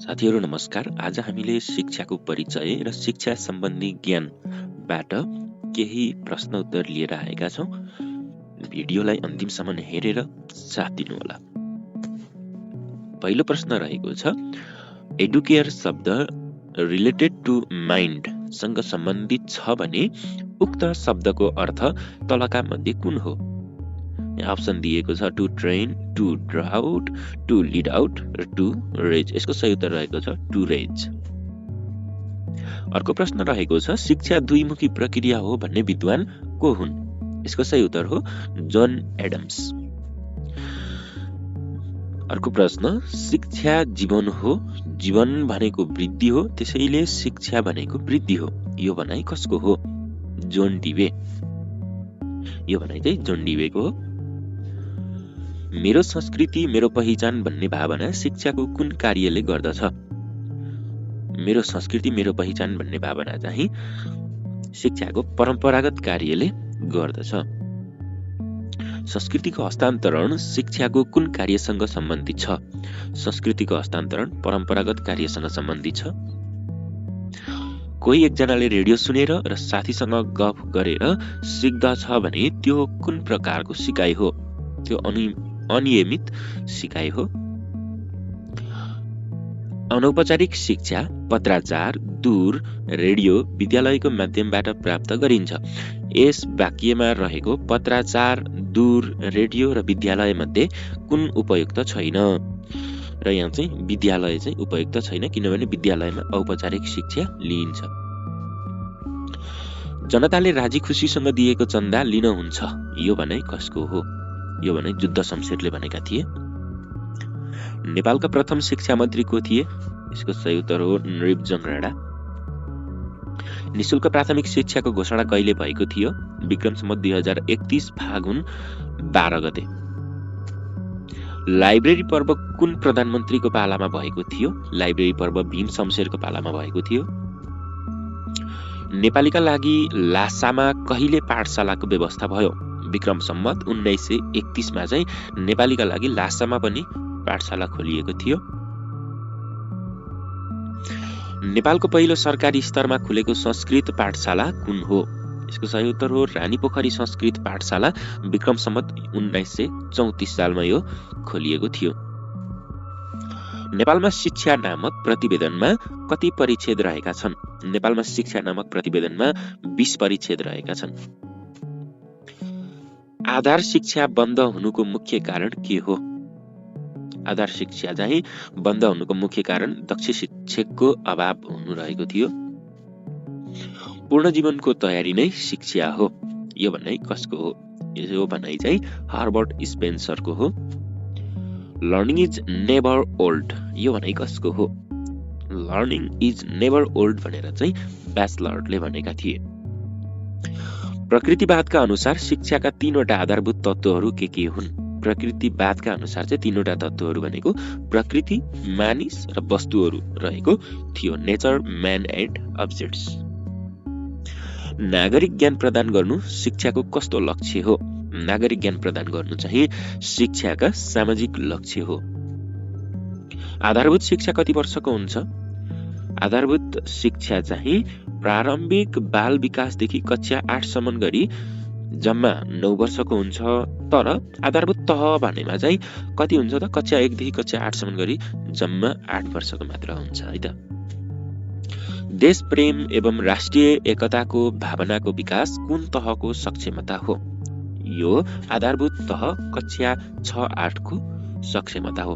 साथीहरू नमस्कार। आज हामीले शिक्षाको परिचय र शिक्षा सम्बन्धी ज्ञानबाट केही प्रश्न उत्तर लिएर आएका छौँ। भिडियोलाई अन्तिमसम्म हेरेर साथ दिनुहोला। पहिलो प्रश्न रहेको छ, एडुकेयर शब्द रिलेटेड टु माइन्ड सँग सम्बन्धित छ भने उक्त शब्दको अर्थ तलका मध्ये कुन हो? अप्सन दिएको छ to train, to draw out, to lead out र टु रेज। यसको सही उत्तर रहेको छ टु रेज। अर्को प्रश्न रहेको छ, शिक्षा दुईमुखी प्रक्रिया हो भन्ने विद्वान को हुन्? यसको सही उत्तर हो जोन एडम्स। अर्को प्रश्न, शिक्षा जीवन हो, जीवन भनेको वृद्धि हो, त्यसैले शिक्षा भनेको वृद्धि हो। यो भनाइ कसको हो? John Dewey. यो भनाइ चाहिँ जोन डिवेको हो। मेरो संस्कृति मेरो पहिचान भन्ने भावना शिक्षाको कुन कार्यले गर्दछ? मेरो संस्कृति मेरो पहिचान भन्ने भावना चाहिँ शिक्षाको परम्परागत कार्यले गर्दछ। संस्कृतिको हस्तान्तरण शिक्षाको कुन कार्यसँग सम्बन्धित छ? संस्कृतिको हस्तान्तरण परम्परागत कार्यसँग सम्बन्धित छ। कोही एकजनाले रेडियो सुनेर र साथीसँग गफ गरेर सिक्दछ भने त्यो कुन प्रकारको सिकाइ हो? त्यो अनियमित सिकाइ हो। अनौपचारिक शिक्षा पत्राचार, दूर, रेडियो, विद्यालयको माध्यमबाट प्राप्त गरिन्छ। यस वाक्यमा रहेको पत्राचार, दूर, रेडियो र विद्यालय मध्ये कुन उपयुक्त छैन? र यहाँ चाहिँ विद्यालय चाहिँ उपयुक्त छैन, किनभने विद्यालयमा औपचारिक शिक्षा लिइन्छ। जनताले राजी खुसीसँग दिएको चन्दा लिन हुन्छ। यो भनाइ कसको हो? यो भनाइ जुद्ध शमशेरले भनेका थिए। नेपालका प्रथम शिक्षा मन्त्री को थिए? यसको सही उत्तर हो नृपजङ राणा। निशुल्क प्राथमिक शिक्षाको घोषणा कहिले भएको थियो? विक्रम सम्वत 2031 फागुन 12 गते। लाइब्रेरी पर्व कुन प्रधानमन्त्रीको पालामा भएको थियो? लाइब्रेरी पर्व भीम शमशेरको पालामा भएको थियो। नेपालीका लागि लासामा कहिले पाठशालाको व्यवस्था भयो? विक्रम सम्वत 1931 मा चाहिँ नेपालीका लागि लासामा पनि पाठशाला खोलिएको थियो। नेपालको पहिलो सरकारी स्तरमा खुलेको संस्कृत पाठशाला कुन हो? यसको सही उत्तर हो रानीपोखरी संस्कृत पाठशाला। विक्रम सम्वत 1934 सालमा यो खोलिएको थियो। नेपालमा शिक्षा नामक प्रतिवेदनमा कति परिच्छेद रहेका छन्? नेपालमा शिक्षा नामक प्रतिवेदनमा 20 परिच्छेद रहेका छन्। आधार शिक्षा बन्द हुनुको मुख्य कारण के हो? आधार शिक्षा चाहिँ बन्द हुनुको मुख्य कारण दक्ष शिक्षकको अभाव हुनु रहेको थियो। पूर्ण जीवनको तयारी नै शिक्षा हो। यो भनाइ कसको हो? यो भनाइ चाहिँ हार्बर्ट स्पेन्सरको हो। Learning is never old. यो भनाइ कसको हो? लर्निङ इज नेभर ओल्ड भनेर चाहिँ ब्याचलरले भनेका थिए। प्रकृतिवादका अनुसार शिक्षाका 3वटा आधारभूत तत्त्वहरू के हुन्? प्रकृतिवादका अनुसार चाहिँ 3वटा तत्त्वहरू भनेको प्रकृति, मानिस र वस्तुहरू रहेको थियो। Nature, man and objects. नागरिक ज्ञान प्रदान गर्नु शिक्षाको कस्तो लक्ष्य हो? नागरिक ज्ञान प्रदान गर्नु चाहिँ शिक्षाका सामाजिक लक्ष्य हो। आधारभूत शिक्षा कति वर्षको हुन्छ? आधारभूत शिक्षा चाहिँ प्रारम्भिक बाल विकासदेखि कक्षा 8 सम्म गरी जम्मा 9 वर्षको हुन्छ। तर आधारभूत तह भनेमा चाहिँ कति हुन्छ त? कक्षा 1 देखि कक्षा 8 सम्म गरी जम्मा 8 वर्षको मात्र हुन्छ है त। देश प्रेम एवं राष्ट्रिय एकताको भावनाको विकास कुन तहको सक्षमता हो? यो आधारभूत तह कक्षा 6-8 को सक्षमता हो।